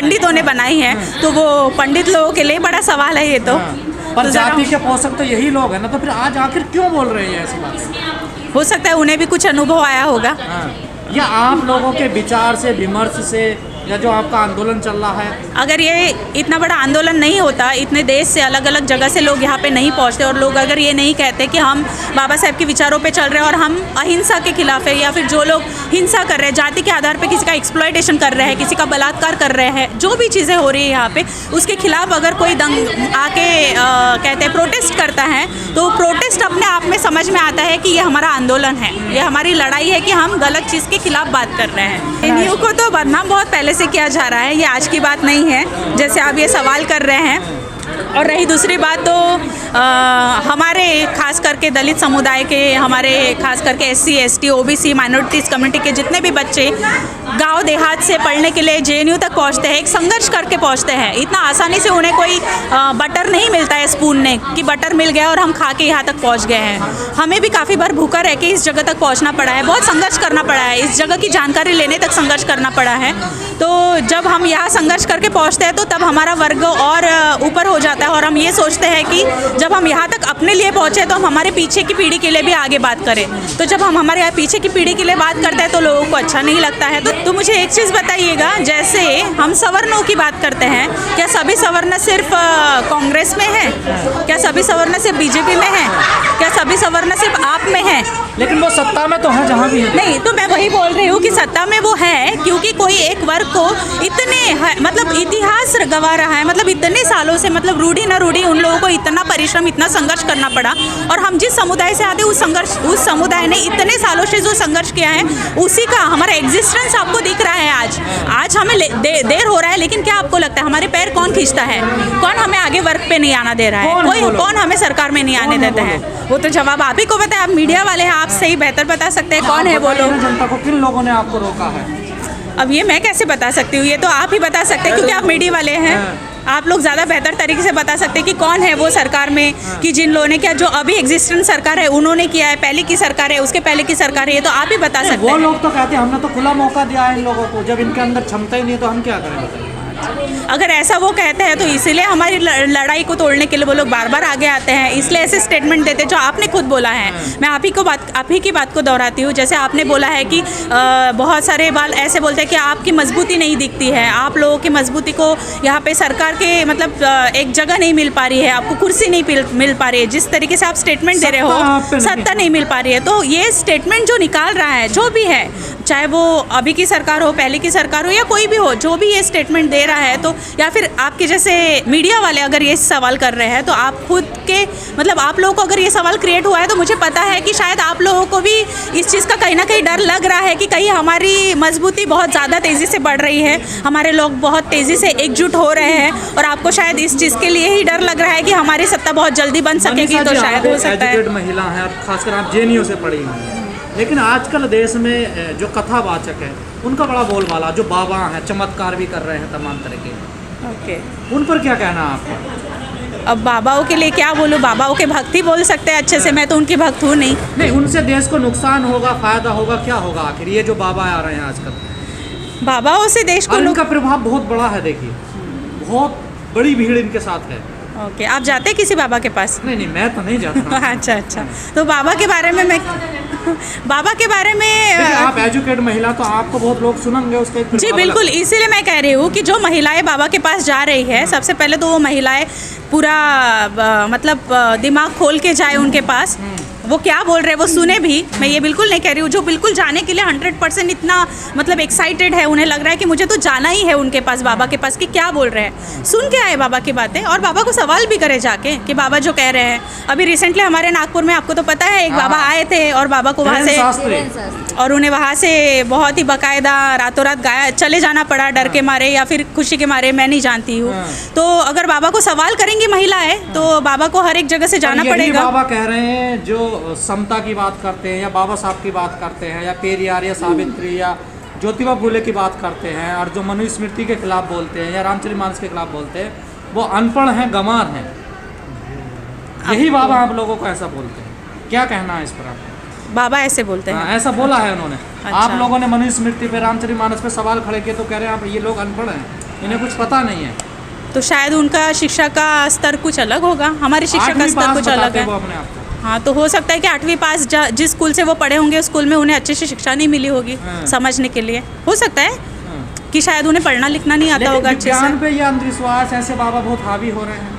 पंडितों ने बनाई है, तो वो पंडित लोगों के लिए बड़ा सवाल है ये तो। पर जाति के पोषक तो यही लोग हैं ना, तो फिर आज आखिर क्यों बोल रहे हैं ऐसी बात? हो सकता है उन्हें भी कुछ अनुभव आया होगा। या आप लोगों के विचार से, विमर्श से, या जो आपका आंदोलन चल रहा है, अगर ये इतना बड़ा आंदोलन नहीं होता, इतने देश से अलग अलग जगह से लोग यहाँ पे नहीं पहुँचते, और लोग अगर ये नहीं कहते कि हम बाबा साहब के विचारों पे चल रहे हैं और हम अहिंसा के खिलाफ है, या फिर जो लोग हिंसा कर रहे हैं, जाति के आधार पे किसी का एक्सप्लॉयटेशन कर रहे हैं, किसी का बलात्कार कर रहे हैं, जो भी चीज़ें हो रही है यहाँ पे, उसके खिलाफ अगर कोई दंग आके कहते हैं प्रोटेस्ट करता है, तो प्रोटेस्ट अपने आप में समझ में आता है कि ये हमारा आंदोलन है, ये हमारी लड़ाई है कि हम गलत चीज़ के खिलाफ बात कर रहे हैं। एनयू को तो बदनाम बहुत पहले से किया जा रहा है, ये आज की बात नहीं है, जैसे आप ये सवाल कर रहे हैं। और रही दूसरी बात, तो हमारे खास करके दलित समुदाय के, हमारे खास करके SC ST OBC minorities community के जितने भी बच्चे गांव देहात से पढ़ने के लिए JNU तक पहुंचते हैं, एक संघर्ष करके पहुंचते हैं। इतना आसानी से उन्हें कोई बटर नहीं मिलता है स्पून ने कि बटर मिल गया और हम खा के यहाँ तक पहुँच गए हैं। हमें भी काफ़ी बार भूखा रह के इस जगह तक पहुँचना पड़ा है, बहुत संघर्ष करना पड़ा है, इस जगह की जानकारी लेने तक संघर्ष करना पड़ा है। तो जब हम यहाँ संघर्ष करके पहुँचते हैं तो तब हमारा वर्ग और ऊपर हो जाता है, और हम ये सोचते हैं कि जब हम यहाँ तक अपने लिए पहुँचे तो हम हमारे पीछे की पीढ़ी के लिए भी आगे बात करें। तो जब हम हमारे यहाँ पीछे की पीढ़ी के लिए बात करते हैं तो लोगों को अच्छा नहीं लगता है। तो मुझे एक चीज़ बताइएगा, जैसे हम सवर्णों की बात करते हैं, क्या सभी सवर्ण सिर्फ कांग्रेस में है? क्या सभी सवर्ण सिर्फ BJP में है? क्या सभी सवर्ण सिर्फ आप में है? लेकिन वो सत्ता में तो है जहाँ भी है। नहीं, तो मैं वही बोल रही हूँ कि सत्ता में वो है, क्योंकि कोई एक वर्ग को इतने मतलब इतिहास गवा रहा है, मतलब इतने सालों से, मतलब रूढ़ी न रूढ़ी, उन लोगों को इतना परिश्रम, इतना संघर्ष करना पड़ा। और हम जिस समुदाय से आते उस समुदाय ने इतने सालों से जो संघर्ष किया है, उसी का हमारा एग्जिस्टेंस आपको दिख रहा है। आज हमें देर हो रहा है, लेकिन क्या आपको लगता है हमारे पैर कौन खींचता है? कौन हमें आगे वर्क पे नहीं आना दे रहा है? कौन हमें सरकार में नहीं आने देता है? वो तो जवाब आप ही को पता है, आप मीडिया वाले हैं, आप सही बेहतर बता सकते हैं कौन है वो लोग। जनता को किन लोगों ने आपको रोका है? अब ये मैं कैसे बता सकती हूँ, ये तो आप ही बता सकते हैं, क्योंकि आप मीडिया वाले हैं। आप लोग ज़्यादा बेहतर तरीके से बता सकते हैं कि कौन है वो सरकार में, कि जिन लोगों ने, क्या जो अभी एग्जिस्टेंट सरकार है उन्होंने किया है, पहले की सरकार है, उसके पहले की सरकार है, ये तो आप ही बता सकते हैं। वो लोग तो कहते हैं हमने तो खुला मौका दिया है इन लोगों को, जब इनके अंदर क्षमता ही नहीं है तो हम क्या करें? अगर ऐसा वो कहते हैं तो इसीलिए हमारी लड़ाई को तोड़ने के लिए वो लोग बार बार आगे आते हैं, इसलिए ऐसे स्टेटमेंट देते हैं जो आपने खुद बोला है। मैं आप ही की बात को दोहराती हूँ। जैसे आपने बोला है कि बहुत सारे बाल ऐसे बोलते हैं कि आपकी मजबूती नहीं दिखती है, आप लोगों की मजबूती को यहाँ पे सरकार के मतलब एक जगह नहीं मिल पा रही है, आपको कुर्सी नहीं मिल पा रही है, जिस तरीके से आप स्टेटमेंट दे रहे हो, सत्ता नहीं मिल पा रही है। तो ये स्टेटमेंट जो निकाल रहा है, जो भी है, चाहे वो अभी की सरकार हो, पहले की सरकार हो, या कोई भी हो, जो भी ये स्टेटमेंट दे रहा है, तो या फिर आपके जैसे मीडिया वाले अगर ये सवाल कर रहे हैं, तो आप खुद के मतलब आप लोगों को अगर ये सवाल क्रिएट हुआ है, तो मुझे पता है कि शायद आप लोगों को भी इस चीज़ का कहीं ना कहीं डर लग रहा है कि कहीं हमारी मजबूती बहुत ज़्यादा तेज़ी से बढ़ रही है, हमारे लोग बहुत तेज़ी से एकजुट हो रहे हैं, और आपको शायद इस चीज़ के लिए ही डर लग रहा है कि हमारी सत्ता बहुत जल्दी बन सकेगी। तो शायद हो सकता है महिला है, खासकर आप JNU से पढ़ी हैं, लेकिन आजकल देश में जो कथावाचक है उनका बड़ा बोलबाला, जो बाबा हैं चमत्कार भी कर रहे हैं तमाम तरह के, उन पर क्या कहना है आपका? अब बाबाओं के लिए क्या बोलूँ, बाबाओं के भक्त ही बोल सकते हैं अच्छे से, मैं तो उनकी भक्त हूँ नहीं। उनसे देश को नुकसान होगा, फायदा होगा, क्या होगा आखिर? ये जो बाबा आ रहे हैं आजकल, बाबाओं से देश को, उनका प्रभाव बहुत बड़ा है, देखिए बहुत बड़ी भीड़ इनके साथ है। ओके, आप जाते किसी बाबा के पास? नहीं, मैं तो नहीं जाता। अच्छा, तो बाबा के बारे में आप एजुकेट महिला, तो आपको बहुत लोग सुनेंगे उसके। जी बिल्कुल, इसीलिए मैं कह रही हूँ कि जो महिलाएं बाबा के पास जा रही है, सबसे पहले तो वो महिलाएं पूरा मतलब दिमाग खोल के जाए उनके पास, वो क्या बोल रहे हैं वो सुने भी। मैं ये बिल्कुल नहीं कह रही हूँ, जो बिल्कुल जाने के लिए 100% इतना मतलब एक्साइटेड है, उन्हें लग रहा है कि मुझे तो जाना ही है उनके पास, बाबा के पास, कि क्या बोल रहे हैं, सुन के आए बाबा की बातें, और बाबा को सवाल भी करे जाके कि बाबा जो कह रहे हैं। अभी रिसेंटली हमारे नागपुर में, आपको तो पता है, एक बाबा आए थे, और बाबा को वहाँ से, और उन्हें वहाँ से बहुत ही बाकायदा रातों रात चले जाना पड़ा, डर के मारे या फिर खुशी के मारे, मैं नहीं जानती हूँ। तो अगर बाबा को सवाल करेंगी महिलाएं, तो बाबा को हर एक जगह से जाना पड़ेगा। बाबा कह रहे हैं जो समता की बात करते हैं, या बाबा साहब की बात करते हैं, या पेरियार या सावित्री या ज्योतिबा फुले की बात करते हैं, और जो मनुस्मृति के खिलाफ बोलते हैं या रामचरितमानस के खिलाफ बोलते हैं, वो अनपढ़ हैं, गंवार हैं। यही बाबा आप लोगों को ऐसा बोलते हैं, क्या कहना है इस पर आपको? बाबा ऐसे बोलते हैं? ऐसा बोला है उन्होंने। अच्छा। आप लोगों ने मनुस्मृति पे, रामचरितमानस पे सवाल खड़े किए तो कह रहे हैं आप ये लोग अनपढ़ हैं। इन्हें कुछ पता नहीं है। तो शायद उनका शिक्षा का स्तर कुछ अलग होगा, हमारी शिक्षा का 8वीं स्तर पास कुछ अलग बताते है। वो अपने आप को। हाँ, तो हो सकता है कि 8वीं पास जिस स्कूल से वो पढ़े होंगे उस स्कूल में उन्हें अच्छे से शिक्षा नहीं मिली होगी हाँ। समझने के लिए। हो सकता है हाँ। कि शायद उन्हें पढ़ना लिखना नहीं आता लेकिन होगा अच्छे विज्ञान से। पे ये अंधविश्वास ऐसे बाबा बहुत हावी हो रहे हैं।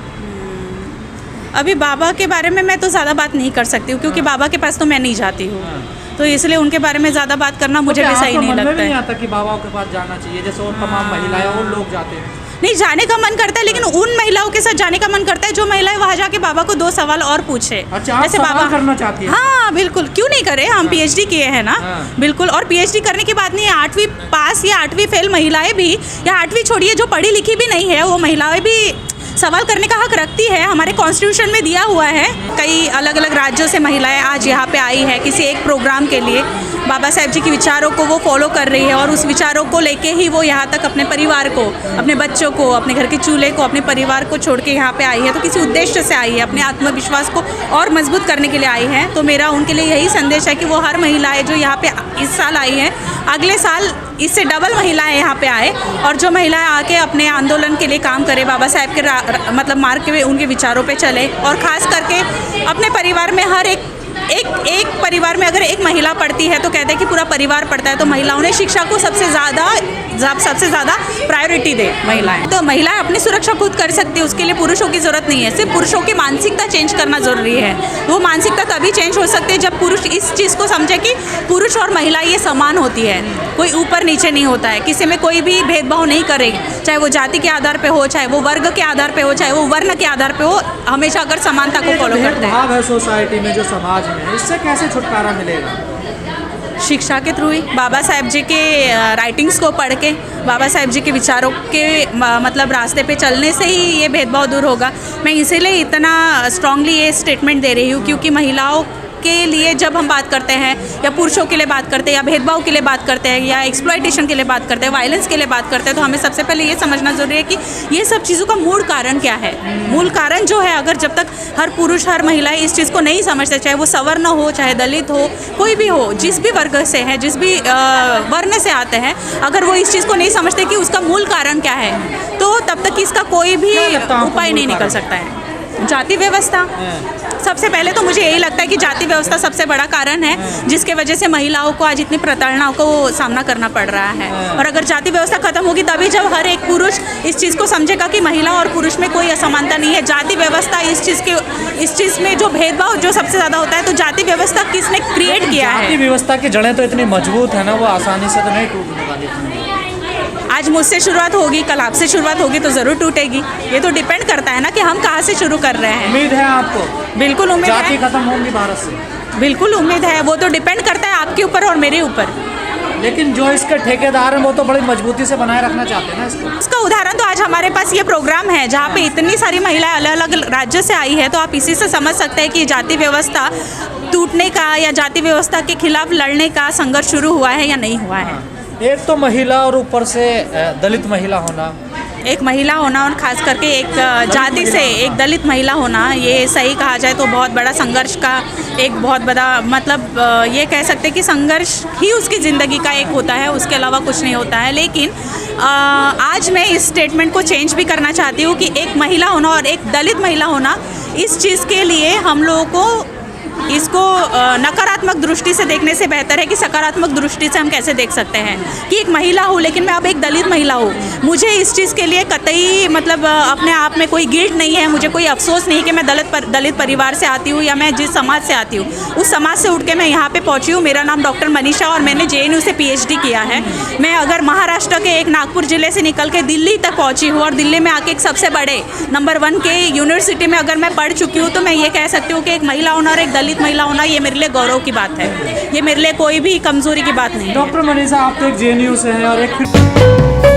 अभी बाबा के बारे में मैं तो ज़्यादा बात नहीं कर सकती हूँ, क्योंकि हाँ। बाबा के पास तो मैं नहीं जाती हूँ, हाँ। तो इसलिए उनके बारे में ज़्यादा बात करना मुझे भी सही नहीं मन में लगता भी नहीं है। आता कि बाबाओं के पास जाना चाहिए, जैसे और तमाम महिलाएं और लोग जाते हैं। नहीं, जाने का मन करता है, लेकिन उन महिलाओं के साथ जाने का मन करता है जो महिलाएं वहाँ जाके बाबा को 2 सवाल और पूछे। अच्छा, आप सवाल करना चाहती हैं? हाँ बिल्कुल, क्यों नहीं करे, हम पीएचडी किए हैं ना। हाँ। बिल्कुल, और पीएचडी करने की बात नहीं है, 8वीं पास या 8वीं फेल महिलाएं भी, या 8वीं छोड़िए जो पढ़ी लिखी भी नहीं है वो महिलाएं भी सवाल करने का हक रखती है। हमारे कॉन्स्टिट्यूशन में दिया हुआ है। कई अलग अलग राज्यों से महिलाएं आज यहाँ पे आई है किसी एक प्रोग्राम के लिए। बाबा साहेब जी के विचारों को वो फॉलो कर रही है और उस विचारों को लेके ही वो यहाँ तक अपने परिवार को, अपने बच्चों को, अपने घर के चूल्हे को, अपने परिवार को छोड़ के यहाँ पे आई है। तो किसी उद्देश्य से आई है, अपने आत्मविश्वास को और मजबूत करने के लिए आई है। तो मेरा उनके लिए यही संदेश है कि वो हर महिलाएं जो यहाँ पे इस साल आई है, अगले साल इससे डबल महिलाएं यहाँ पे आए, और जो महिलाएं आके अपने आंदोलन के लिए काम करे, बाबा साहेब के मतलब मार्ग के उनके विचारों पे चले, और ख़ास करके अपने परिवार में हर एक परिवार में अगर एक महिला पढ़ती है तो कहते हैं कि पूरा परिवार पढ़ता है। तो महिलाओं ने शिक्षा को सबसे ज़्यादा प्रायोरिटी दे महिलाएं। तो महिलाएं अपनी सुरक्षा खुद कर सकती है, उसके लिए पुरुषों की ज़रूरत नहीं है। सिर्फ पुरुषों की मानसिकता चेंज करना ज़रूरी है। वो मानसिकता तभी चेंज हो सकती है जब पुरुष इस चीज़ को समझे कि पुरुष और महिला ये समान होती है, कोई ऊपर नीचे नहीं होता है, किसी में कोई भी भेदभाव नहीं करेगी, चाहे वो जाति के आधार पर हो, चाहे वो वर्ग के आधार पर हो, चाहे वो वर्ण के आधार पर हो, हमेशा अगर समानता को फॉलो करते हैं। भेदभाव है सोसाइटी में, जो समाज में, इससे कैसे छुटकारा मिलेगा? शिक्षा के थ्रू ही, बाबा साहेब जी के राइटिंग्स को पढ़ के, बाबा साहेब जी के विचारों के मतलब रास्ते पे चलने से ही ये भेदभाव दूर होगा। मैं इसीलिए इतना स्ट्रांगली ये स्टेटमेंट दे रही हूँ, क्योंकि महिलाओं के लिए जब हम बात करते हैं, या पुरुषों के लिए बात करते हैं, या भेदभाव के लिए बात करते हैं, या एक्सप्लॉयटेशन के लिए बात करते हैं, वायलेंस के लिए बात करते हैं, तो हमें सबसे पहले ये समझना जरूरी है कि ये सब चीज़ों का मूल कारण क्या है। मूल कारण जो है, अगर जब तक हर पुरुष हर महिलाएं इस चीज़ को नहीं समझते, चाहे वो सवर्ण हो, चाहे दलित हो, कोई भी हो, जिस भी वर्ग से है, जिस भी वर्ण से आते हैं, अगर वो इस चीज़ को नहीं समझते कि उसका मूल कारण क्या है, तो तब तक इसका कोई भी उपाय नहीं निकल सकता है। जाति व्यवस्था, सबसे पहले तो मुझे यही लगता है कि जाति व्यवस्था सबसे बड़ा कारण है जिसके वजह से महिलाओं को आज इतनी प्रताड़नाओं को सामना करना पड़ रहा है। और अगर जाति व्यवस्था खत्म होगी तभी जब हर एक पुरुष इस चीज़ को समझेगा कि महिला और पुरुष में कोई असमानता नहीं है। जाति व्यवस्था इस चीज़ में जो भेदभाव जो सबसे ज़्यादा होता है, तो जाति व्यवस्था किसने क्रिएट किया है? जाति व्यवस्था की जड़ें तो इतनी मजबूत है ना, वो आसानी से तो नहीं टूटने वाली। आज मुझसे शुरुआत होगी, कल आपसे शुरुआत होगी, तो ज़रूर टूटेगी। ये तो डिपेंड करता है ना कि हम कहाँ से शुरू कर रहे हैं। उम्मीद है आपको? बिल्कुल उम्मीद है। जाति खत्म होंगी भारत से? बिल्कुल उम्मीद है। वो तो डिपेंड करता है आपके ऊपर और मेरे ऊपर। लेकिन जो इसके ठेकेदार हैं वो तो बड़ी मजबूती से बनाए रखना चाहते हैं ना इसको। इसका उदाहरण तो आज हमारे पास ये प्रोग्राम है जहाँ पे इतनी सारी महिलाएं अलग अलग राज्य से आई है, तो आप इसी से समझ सकते हैं कि जाति व्यवस्था टूटने का या जाति व्यवस्था के खिलाफ लड़ने का संघर्ष शुरू हुआ है या नहीं हुआ है। एक तो महिला और ऊपर से दलित महिला होना, एक महिला होना और ख़ास करके एक जाति से एक दलित महिला होना, ये सही कहा जाए तो बहुत बड़ा संघर्ष का एक बहुत बड़ा मतलब ये कह सकते हैं कि संघर्ष ही उसकी ज़िंदगी का एक होता है, उसके अलावा कुछ नहीं होता है। लेकिन आज मैं इस स्टेटमेंट को चेंज भी करना चाहती हूँ कि एक महिला होना और एक दलित महिला होना, इस चीज़ के लिए हम लोगों को इसको नकारात्मक दृष्टि से देखने से बेहतर है कि सकारात्मक दृष्टि से हम कैसे देख सकते हैं कि एक महिला हूँ लेकिन मैं अब एक दलित महिला हूँ। मुझे इस चीज़ के लिए कतई मतलब अपने आप में कोई गिल्ट नहीं है, मुझे कोई अफसोस नहीं कि मैं दलित परिवार से आती हूँ या मैं जिस समाज से आती हूँ उस समाज से उठ के मैं यहाँ पे पहुँची हूँ। मेरा नाम डॉक्टर मनीषा और मैंने JNU से PhD किया है। मैं अगर महाराष्ट्र के एक नागपुर ज़िले से निकल के दिल्ली तक पहुँची हूँ और दिल्ली में आके एक सबसे बड़े नंबर 1 के यूनिवर्सिटी में अगर मैं पढ़ चुकी हूँ, तो मैं ये कह सकती हूँ कि एक महिला होना और एक दलित महिला होना ये मेरे लिए गौरव की बात है, ये मेरे लिए कोई भी कमज़ोरी की बात नहीं है। डॉक्टर मनीषा, आप तो एक JNU से हैं और एक